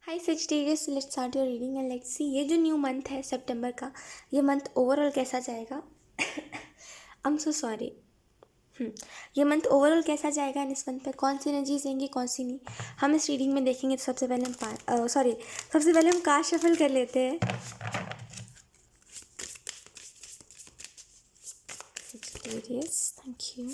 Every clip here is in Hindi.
Hi Sagittarius, let's start your reading and let's see ये जो न्यू मंथ है सितंबर का, ये मंथ ओवरऑल कैसा जाएगा। I am so sorry. ये मंथ ओवरऑल कैसा जाएगा एंड इस मंथ पे कौन सी एनर्जीज रहेंगी कौन सी नहीं, हम इस रीडिंग में देखेंगे। तो सबसे पहले हम कार्ड शफल कर लेते हैं। Sagittarius, thank you.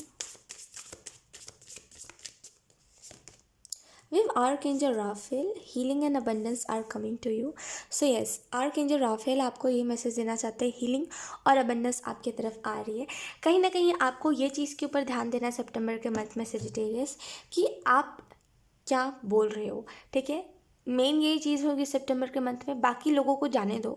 We have Archangel Raphael, healing and abundance are coming to you. So yes, Archangel Raphael आपको ये मैसेज देना चाहते हैं, हीलिंग और अबंडेंस आपकी तरफ आ रही है। कहीं ना कहीं आपको ये चीज़ के ऊपर ध्यान देना है सितंबर के मंथ में सजिटेरियस, कि आप क्या बोल रहे हो। ठीक है, मेन यही चीज़ होगी सितंबर के मंथ में। बाकी लोगों को जाने दो,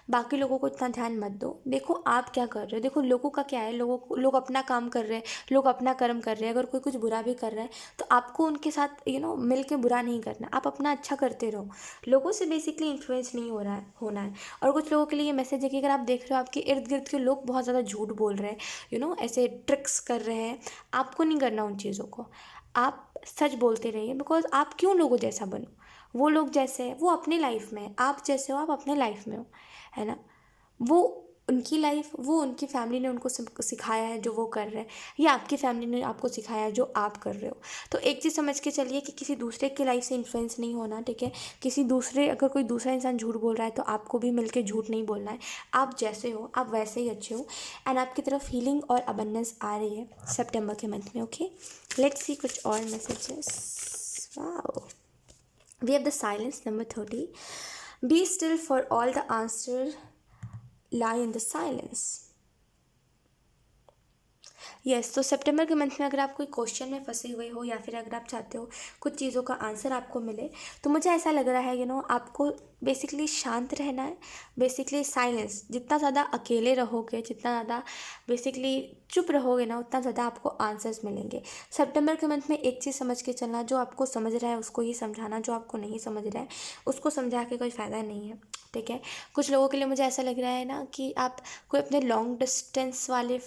बाकी लोगों को इतना ध्यान मत दो। देखो आप क्या कर रहे हो। देखो लोगों का क्या है, लोग अपना काम कर रहे हैं, लोग अपना कर्म कर रहे हैं। अगर कोई कुछ बुरा भी कर रहा है तो आपको उनके साथ मिल के बुरा नहीं करना। आप अपना अच्छा करते रहो, लोगों से बेसिकली इन्फ्लुएंस नहीं होना है। और कुछ लोगों के लिए ये मैसेज है कि अगर आप देख रहे हो आपके इर्द गिर्द के लोग बहुत ज़्यादा झूठ बोल रहे हैं, ऐसे ट्रिक्स कर रहे हैं, आपको नहीं करना उन चीज़ों को। आप सच बोलते रहिए, बिकॉज आप क्यों लोगों जैसा बनो। वो लोग जैसे हैं वो अपनी लाइफ में है, आप जैसे हो आप अपने लाइफ में हो, है ना। वो उनकी लाइफ, वो उनकी फैमिली ने उनको सिखाया है जो वो कर रहे हैं, या आपकी फैमिली ने आपको सिखाया है जो आप कर रहे हो। तो एक चीज़ समझ के चलिए कि किसी दूसरे की लाइफ से इन्फ्लुएंस नहीं होना। ठीक है, अगर कोई दूसरा इंसान झूठ बोल रहा है तो आपको भी मिलके झूठ नहीं बोलना है। आप जैसे हो आप वैसे ही अच्छे हो, एंड आपकी तरफ हीलिंग और अबंडेंस आ रही है सितंबर के मंथ में। ओके, लेट्स सी कुछ और messages. Wow, we have the silence, number 30. Be still, for all the answers lie in the silence. Yes, तो सितंबर के मंथ में अगर आप कोई क्वेश्चन में फंसे हुए हो, या फिर अगर आप चाहते हो कुछ चीज़ों का आंसर आपको मिले, तो मुझे ऐसा लग रहा है आपको बेसिकली शांत रहना है। बेसिकली साइलेंस, जितना ज़्यादा अकेले रहोगे, जितना ज़्यादा बेसिकली चुप रहोगे ना, उतना ज़्यादा आपको आंसर्स मिलेंगे। सितंबर के मंथ में एक चीज़ समझ के चलना, जो आपको समझ रहा है उसको ही समझाना, जो आपको नहीं समझ रहा है उसको समझा के कोई फ़ायदा नहीं है। ठीक है, कुछ लोगों के लिए मुझे ऐसा लग रहा है ना कि आप कोई अपने लॉन्ग डिस्टेंस वाले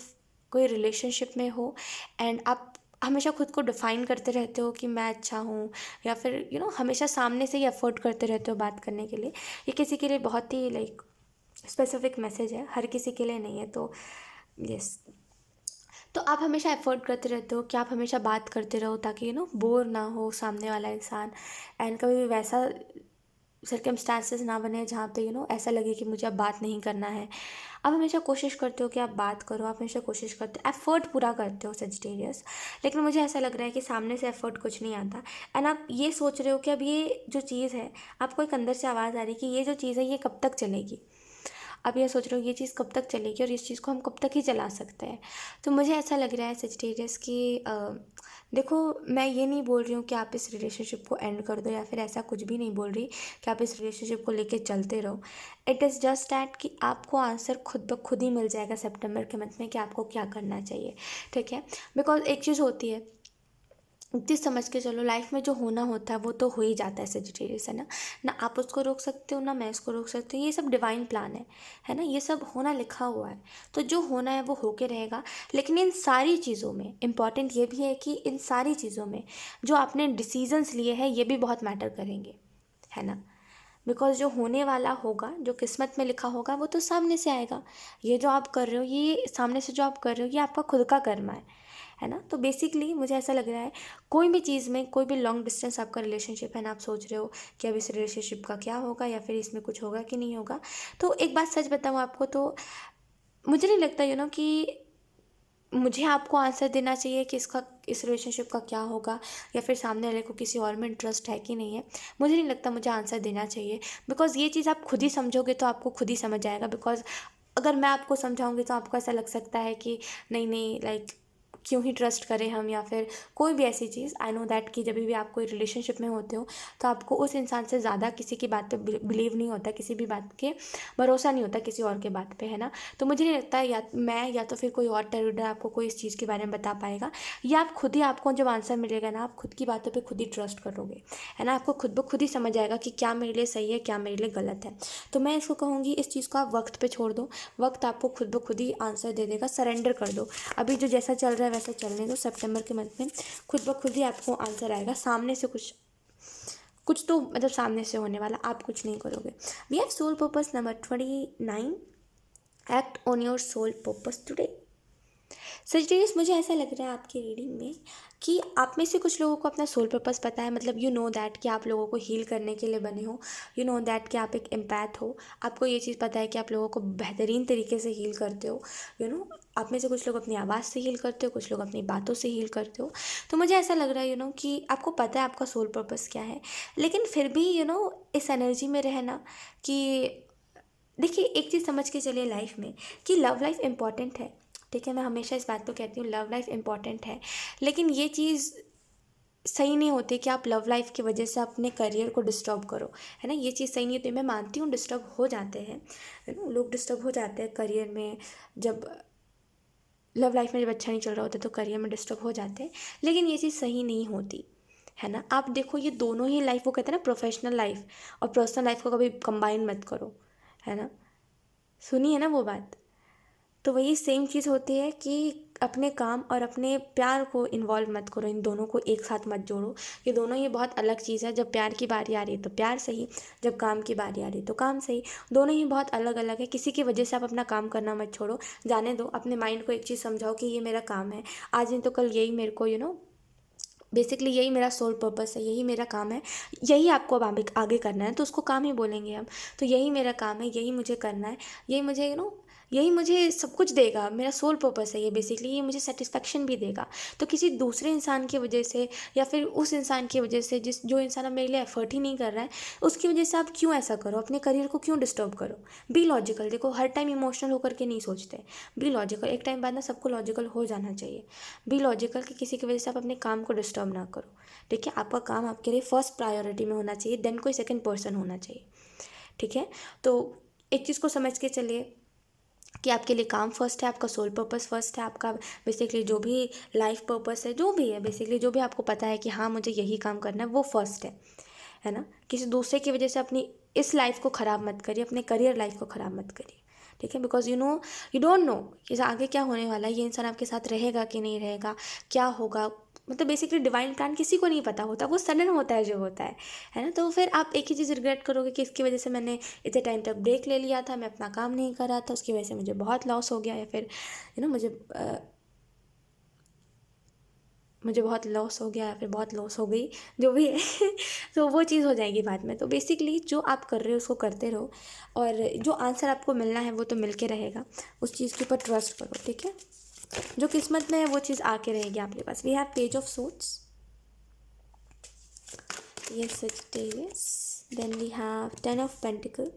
कोई रिलेशनशिप में हो, एंड आप हमेशा खुद को डिफ़ाइन करते रहते हो कि मैं अच्छा हूँ, या फिर हमेशा सामने से ही एफर्ट करते रहते हो बात करने के लिए। ये किसी के लिए बहुत ही स्पेसिफिक मैसेज है, हर किसी के लिए नहीं है। तो यस, तो आप हमेशा एफर्ट करते रहते हो कि आप हमेशा बात करते रहो, ताकि बोर ना हो सामने वाला इंसान, एंड कभी भी वैसा सर्कमस्टांसेस ना बने जहाँ पे ऐसा लगे कि मुझे अब बात नहीं करना है। आप हमेशा कोशिश करते हो कि आप बात करो, आप हमेशा कोशिश करते हो, एफर्ट पूरा करते हो सजिटेरियस। लेकिन मुझे ऐसा लग रहा है कि सामने से एफर्ट कुछ नहीं आता, एंड आप ये सोच रहे हो कि अब ये जो चीज़ है, आपको एक अंदर से आवाज़ आ रही है कि ये जो चीज़ है ये कब तक चलेगी। आप ये सोच रहे हो ये चीज़ कब तक चलेगी और इस चीज़ को हम कब तक ही चला सकते हैं। तो मुझे ऐसा लग रहा है सजिटेरियस कि देखो, मैं ये नहीं बोल रही हूँ कि आप इस रिलेशनशिप को एंड कर दो, या फिर ऐसा कुछ भी नहीं बोल रही कि आप इस रिलेशनशिप को लेके चलते रहो। इट इज़ जस्ट दैट कि आपको आंसर खुद ब खुद ही मिल जाएगा सितंबर के मंथ में कि आपको क्या करना चाहिए। ठीक है, बिकॉज एक चीज़ होती है, चीज़ समझ के चलो, लाइफ में जो होना होता है वो तो हो ही जाता है सजिटेरियस, है ना। ना आप उसको रोक सकते हो, ना मैं इसको रोक सकती हूँ। ये सब डिवाइन प्लान है ना, ये सब होना लिखा हुआ है। तो जो होना है वो होके रहेगा। लेकिन इन सारी चीज़ों में इम्पॉर्टेंट ये भी है कि इन सारी चीज़ों में जो आपने डिसीजंस लिए हैं ये भी बहुत मैटर करेंगे, है ना। बिकॉज जो होने वाला होगा, जो किस्मत में लिखा होगा, वो तो सामने से आएगा। ये जो आप कर रहे हो, ये सामने से जो आप कर रहे हो, ये आपका खुद का कर्म है ना। तो बेसिकली मुझे ऐसा लग रहा है, कोई भी चीज़ में, कोई भी लॉन्ग डिस्टेंस आपका रिलेशनशिप है ना, आप सोच रहे हो कि अब इस रिलेशनशिप का क्या होगा, या फिर इसमें कुछ होगा कि नहीं होगा। तो एक बात सच बताऊँ आपको, तो मुझे नहीं लगता कि मुझे आपको आंसर देना चाहिए कि इस रिलेशनशिप का क्या होगा, या फिर सामने वाले को किसी और में इंटरेस्ट है कि नहीं है। मुझे नहीं लगता मुझे आंसर देना चाहिए, बिकॉज ये चीज़ आप खुद ही समझोगे तो आपको खुद ही समझ आएगा। बिकॉज अगर मैं आपको समझाऊंगी तो आपको ऐसा लग सकता है कि नहीं नहीं, क्यों ही ट्रस्ट करें हम, या फिर कोई भी ऐसी चीज़। आई नो दैट कि जब भी आप कोई रिलेशनशिप में होते हो तो आपको उस इंसान से ज़्यादा किसी की बात पे बिलीव नहीं होता, किसी भी बात के भरोसा नहीं होता किसी और के बात पे, है ना। तो मुझे नहीं लगता या मैं या तो फिर कोई और टेरर आपको कोई इस चीज़ के बारे में बता पाएगा, या आप खुद ही, आपको जब आंसर मिलेगा ना, आप खुद की बातों पर खुद ही ट्रस्ट करोगे, है ना। आपको खुद ब खुद ही समझ आएगा कि क्या मेरे लिए सही है, क्या मेरे लिए गलत है। तो मैं इसको कहूँगी, इस चीज़ को आप वक्त पे छोड़ दो, वक्त आपको खुद ब खुद ही आंसर दे देगा। सरेंडर कर दो, अभी जो जैसा चल रहा है वैसा चलने दो। सितंबर के मंथ में खुद ब खुद ही आपको आंसर आएगा, सामने से कुछ कुछ तो मतलब सामने से होने वाला, आप कुछ नहीं करोगे। We have soul purpose number 29, act on your soul purpose today. Sagittarius, मुझे ऐसा लग रहा है आपकी रीडिंग में कि आप में से कुछ लोगों को अपना सोल पर्पस पता है, मतलब यू नो दैट कि आप लोगों को हील करने के लिए बने हो, यू नो दैट कि आप एक एम्पैथ हो, आपको ये चीज़ पता है कि आप लोगों को बेहतरीन तरीके से हील करते हो, यू नो आप में से कुछ लोग अपनी आवाज़ से हील करते हो, कुछ लोग अपनी बातों से हील करते हो। तो मुझे ऐसा लग रहा है कि आपको पता है आपका सोल पर्पस क्या है, लेकिन फिर भी इस एनर्जी में रहना कि देखिए, एक चीज़ समझ के चलिए लाइफ में कि लव लाइफ इम्पॉर्टेंट है, ठीक है, मैं हमेशा इस बात को कहती हूँ, लव लाइफ इम्पॉर्टेंट है, लेकिन ये चीज़ सही नहीं होती कि आप लव लाइफ की वजह से अपने करियर को डिस्टर्ब करो, है ना, ये चीज़ सही नहीं होती। मैं मानती हूँ डिस्टर्ब हो जाते हैं, है ना, लोग डिस्टर्ब हो जाते हैं करियर में, जब लव लाइफ में जब अच्छा नहीं चल रहा होता तो करियर में डिस्टर्ब हो जाते हैं, लेकिन ये चीज़ सही नहीं होती, है ना। आप देखो, ये दोनों ही लाइफ, वो कहते हैं ना प्रोफेशनल लाइफ और पर्सनल लाइफ को कभी कंबाइन मत करो, है ना, सुनी है ना वो बात। तो वही सेम चीज़ होती है कि अपने काम और अपने प्यार को इन्वॉल्व मत करो, इन दोनों को एक साथ मत जोड़ो। ये दोनों ही बहुत अलग चीज़ है। जब प्यार की बारी आ रही है तो प्यार सही, जब काम की बारी आ रही है तो काम सही, दोनों ही बहुत अलग अलग है। किसी की वजह से आप अपना काम करना मत छोड़ो, जाने दो। अपने माइंड को एक चीज़ समझाओ कि ये मेरा काम है, आज नहीं तो कल यही मेरे को बेसिकली यही मेरा सोल पर्पस है, यही मेरा काम है, यही आपको अब आगे करना है, तो उसको काम ही बोलेंगे हम। तो यही मेरा काम है, यही मुझे करना है, यही मुझे यही मुझे सब कुछ देगा, मेरा सोल पर्पस है ये, बेसिकली ये मुझे सेटिस्फेक्शन भी देगा। तो किसी दूसरे इंसान की वजह से या फिर उस इंसान की वजह से जो इंसान अब मेरे लिए एफर्ट ही नहीं कर रहा है, उसकी वजह से आप क्यों ऐसा करो, अपने करियर को क्यों डिस्टर्ब करो। Be logical. देखो, हर टाइम इमोशनल होकर के नहीं सोचते, बी लॉजिकल। एक टाइम बाद ना सबको लॉजिकल हो जाना चाहिए। बी लॉजिकल कि किसी की वजह से आप अपने काम को डिस्टर्ब ना करो, ठीक है। आपका काम आपके लिए फर्स्ट प्रायोरिटी में होना चाहिए, देन कोई सेकंड पर्सन होना चाहिए, ठीक है। तो एक चीज़ को समझ के चलिए कि आपके लिए काम फर्स्ट है, आपका सोल पर्पस फर्स्ट है, आपका बेसिकली जो भी लाइफ पर्पस है, जो भी है, बेसिकली जो भी आपको पता है कि हाँ मुझे यही काम करना है, वो फर्स्ट है ना। किसी दूसरे की वजह से अपनी इस लाइफ को ख़राब मत करिए, अपने करियर लाइफ को ख़राब मत करिए, ठीक है। बिकॉज यू डोंट नो कि आगे क्या होने वाला है, ये इंसान आपके साथ रहेगा कि नहीं रहेगा, क्या होगा। मतलब बेसिकली डिवाइन प्लान किसी को नहीं पता होता, वो सडन होता है जो होता है ना। तो फिर आप एक ही चीज़ रिग्रेट करोगे कि इसकी वजह से मैंने इतने टाइम तक ब्रेक ले लिया था, मैं अपना काम नहीं कर रहा था, उसकी वजह से मुझे बहुत लॉस हो गया, या फिर मुझे बहुत लॉस हो गया, या फिर बहुत लॉस हो गई, जो भी है तो वो चीज़ हो जाएगी बाद में। तो बेसिकली जो आप कर रहे हो उसको करते रहो, और जो आंसर आपको मिलना है वो तो मिल के रहेगा, उस चीज़ के ऊपर ट्रस्ट करो, ठीक है। जो किस्मत में है वो चीज़ आके रहेगी आपके पास। We have page of swords, yes Sagittarius, then we have 10 of Pentacle,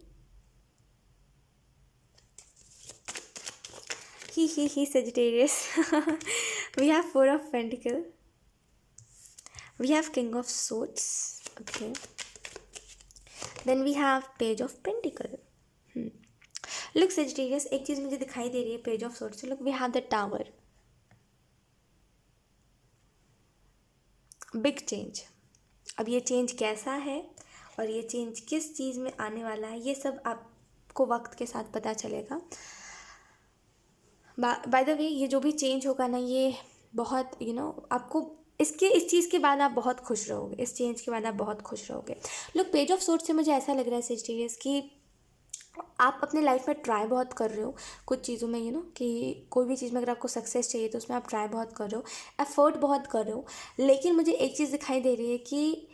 he Sagittarius. We have 4 of Pentacle, we have King of Swords, okay, then we have Page of Pentacle. Look Sagittarius, एक चीज़ मुझे दिखाई दे रही है पेज ऑफ सोर्ड्स से। Look, we have the tower, big change. अब ये चेंज कैसा है और ये चेंज किस चीज़ में आने वाला है, ये सब आपको वक्त के साथ पता चलेगा। बाय द वे, ये जो भी चेंज होगा ना, ये बहुत आपको इस चीज़ के बाद आप बहुत खुश रहोगे, इस चेंज के बाद आप बहुत खुश रहोगे। लोग, पेज ऑफ सोर्ड्स से मुझे ऐसा लग रहा है सेजिटेरियस कि आप अपने लाइफ में ट्राई बहुत कर रहे हो कुछ चीज़ों में, कि कोई भी चीज़ में अगर आपको सक्सेस चाहिए तो उसमें आप ट्राई बहुत कर रहे हो, एफर्ट बहुत कर रहे हो, लेकिन मुझे एक चीज़ दिखाई दे रही है कि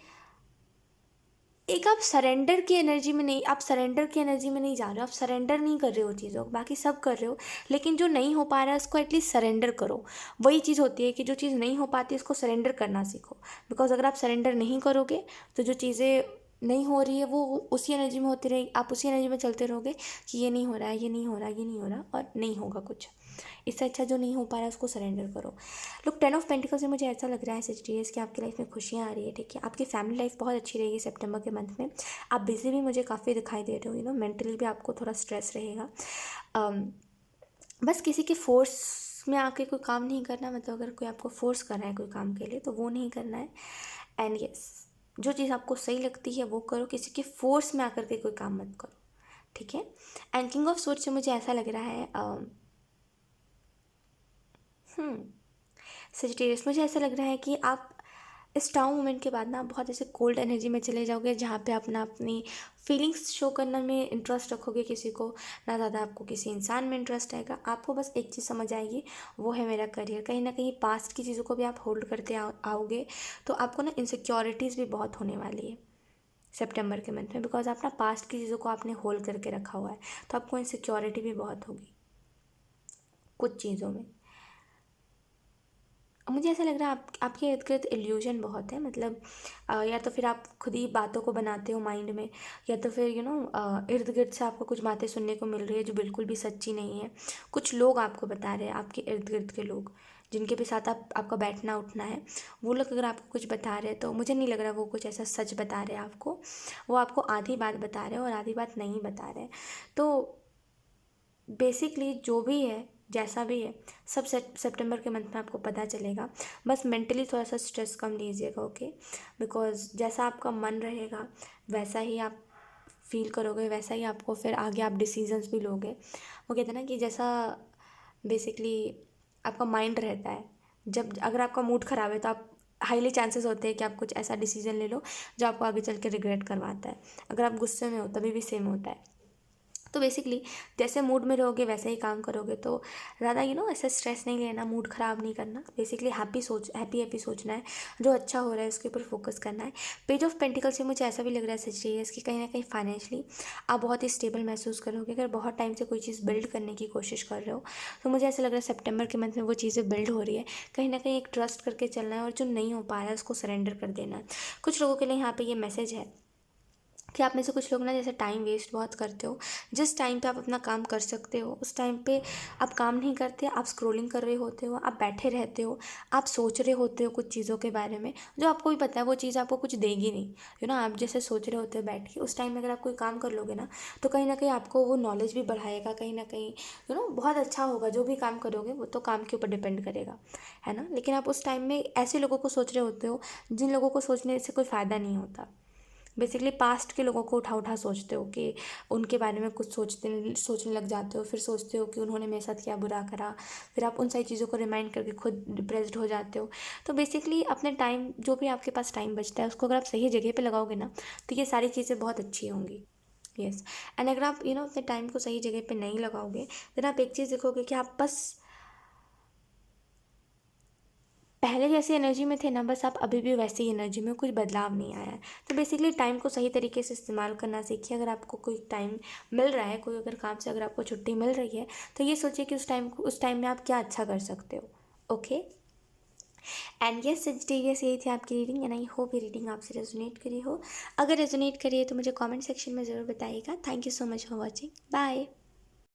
एक आप सरेंडर की एनर्जी में नहीं, आप सरेंडर की एनर्जी में नहीं जा रहे हो, आप सरेंडर नहीं कर रहे हो चीज़ों को, बाकी सब कर रहे हो, लेकिन जो नहीं हो पा रहा है उसको एटलीस्ट सरेंडर करो। वही चीज़ होती है कि जो चीज़ नहीं हो पाती उसको सरेंडर करना सीखो। बिकॉज अगर आप सरेंडर नहीं करोगे तो जो चीज़ें नहीं हो रही है वो उसी एनर्जी में होती रहेगी, आप उसी एनर्जी में चलते रहोगे कि ये नहीं हो रहा है, ये नहीं हो रहा है, ये नहीं हो रहा, और नहीं होगा कुछ। इससे अच्छा जो नहीं हो पा रहा है उसको सरेंडर करो। लोग, 10 ऑफ पेंटिकल से मुझे ऐसा लग रहा है सेजिटेरियस कि आपकी लाइफ में खुशियाँ आ रही है, ठीक है। आपकी फैमिली लाइफ बहुत अच्छी रहेगी सितंबर के मंथ में। आप बिजी भी मुझे काफ़ी दिखाई दे रहे हो, मेंटली भी आपको थोड़ा स्ट्रेस रहेगा। बस किसी के फोर्स में आके कोई काम नहीं करना, मतलब अगर कोई आपको फोर्स कर रहा है कोई काम के लिए तो वो नहीं करना है। एंड यस, जो चीज़ आपको सही लगती है वो करो, किसी के फोर्स में आकर के कोई काम मत करो, ठीक है। एंड किंग ऑफ सोर्ड्स से मुझे ऐसा लग रहा है सेजिटेरियस, मुझे ऐसा लग रहा है कि आप इस डाउन मोमेंट के बाद ना आप बहुत ऐसे कोल्ड एनर्जी में चले जाओगे, जहाँ पे अपना अपनी फीलिंग्स शो करने में इंटरेस्ट रखोगे किसी को, ना ज़्यादा आपको किसी इंसान में इंटरेस्ट आएगा। आपको बस एक चीज़ समझ आएगी, वो है मेरा करियर। कहीं ना कहीं पास्ट की चीज़ों को भी आप होल्ड करते आओगे, तो आपको ना इनसिक्योरिटीज़ भी बहुत होने वाली है सितंबर के मंथ में, बिकॉज आप ना पास्ट की चीज़ों को आपने होल्ड करके रखा हुआ है, तो आपको इनसिक्योरिटी भी बहुत होगी कुछ चीज़ों में। मुझे ऐसा लग रहा है आपके इर्द गिर्द इल्यूजन बहुत है, मतलब या तो फिर आप खुद ही बातों को बनाते हो माइंड में, या तो फिर इर्द गिर्द से आपको कुछ बातें सुनने को मिल रही है जो बिल्कुल भी सच्ची नहीं है। कुछ लोग आपको बता रहे हैं, आपके इर्द गिर्द के लोग जिनके भी साथ आपका बैठना उठना है, वो लोग अगर आपको कुछ बता रहे हैं, तो मुझे नहीं लग रहा वो कुछ ऐसा सच बता रहे हैं आपको। वो आपको आधी बात बता रहे हैं और आधी बात नहीं बता रहे। तो बेसिकली जो भी है, जैसा भी है, सब सितंबर के मंथ में आपको पता चलेगा। बस मेंटली थोड़ा सा स्ट्रेस कम लीजिएगा, ओके। बिकॉज जैसा आपका मन रहेगा वैसा ही आप फील करोगे, वैसा ही आपको फिर आगे आप डिसीजंस भी लोगे। वो कहते हैं ना कि जैसा बेसिकली आपका माइंड रहता है, जब अगर आपका मूड ख़राब है तो आप हाईली चांसेस होते हैं कि आप कुछ ऐसा डिसीजन ले लो जो आपको आगे चल के रिग्रेट करवाता है। अगर आप गुस्से में हो तभी भी सेम होता है। तो बेसिकली जैसे मूड में रहोगे वैसे ही काम करोगे। तो ज़्यादा ऐसे स्ट्रेस नहीं लेना, मूड ख़राब नहीं करना, बेसिकली हैप्पी सोचना है, जो अच्छा हो रहा है उसके ऊपर फोकस करना है। पेज ऑफ पेंटिकल से मुझे ऐसा भी लग रहा है सजेस कि कहीं ना कहीं फाइनेंशियली आप बहुत ही स्टेबल महसूस करोगे। अगर बहुत टाइम से कोई चीज़ बिल्ड करने की कोशिश कर रहे हो, तो मुझे ऐसा लग रहा है सितंबर के मंथ में वो चीज़ें बिल्ड हो रही है। कहीं ना कहीं एक ट्रस्ट करके चलना है, और जो नहीं हो पा रहा है उसको सरेंडर कर देना है। कुछ लोगों के लिए यहाँ पे ये मैसेज है कि आप में से कुछ लोग ना जैसे टाइम वेस्ट बहुत करते हो। जिस टाइम पे आप अपना काम कर सकते हो उस टाइम पे आप काम नहीं करते, आप स्क्रॉलिंग कर रहे होते हो, आप बैठे रहते हो, आप सोच रहे होते हो कुछ चीज़ों के बारे में जो आपको भी पता है वो चीज़ आपको कुछ देगी नहीं। आप जैसे सोच रहे होते हो बैठ के, उस टाइम में अगर आप कोई काम कर लोगे ना, तो कहीं ना कहीं आपको वो नॉलेज भी बढ़ाएगा, कहीं ना कहीं बहुत अच्छा होगा। जो भी काम करोगे वो तो काम के ऊपर डिपेंड करेगा, है ना। लेकिन आप उस टाइम में ऐसे लोगों को सोच रहे होते हो जिन लोगों को सोचने से कोई फ़ायदा नहीं होता। बेसिकली पास्ट के लोगों को उठा उठा सोचते हो कि उनके बारे में कुछ सोचने लग जाते हो, फिर सोचते हो कि उन्होंने मेरे साथ क्या बुरा करा, फिर आप उन सारी चीज़ों को रिमाइंड करके खुद डिप्रेस्ड हो जाते हो। तो बेसिकली अपने टाइम, जो भी आपके पास टाइम बचता है, उसको अगर आप सही जगह पे लगाओगे ना, तो ये सारी चीज़ें बहुत अच्छी होंगी। यस। एंड अगर आप अपने टाइम को सही जगह पे नहीं लगाओगे, फिर आप एक चीज़ देखोगे कि आप बस पहले जैसी एनर्जी में थे ना, बस आप अभी भी वैसी ही एनर्जी में, कुछ बदलाव नहीं आया है। तो बेसिकली टाइम को सही तरीके से इस्तेमाल करना सीखिए। अगर आपको कोई टाइम मिल रहा है, कोई अगर काम से अगर आपको छुट्टी मिल रही है, तो ये सोचिए कि उस टाइम में आप क्या अच्छा कर सकते हो, ओके। एंड यस सजिटेरियस, यही थी आपकी रीडिंग, एंड आई होप ये रीडिंग आपसे रेजोनेट करी हो। अगर रेजोनेट करी है तो मुझे कॉमेंट सेक्शन में ज़रूर बताइएगा। Thank you so much for watching, bye.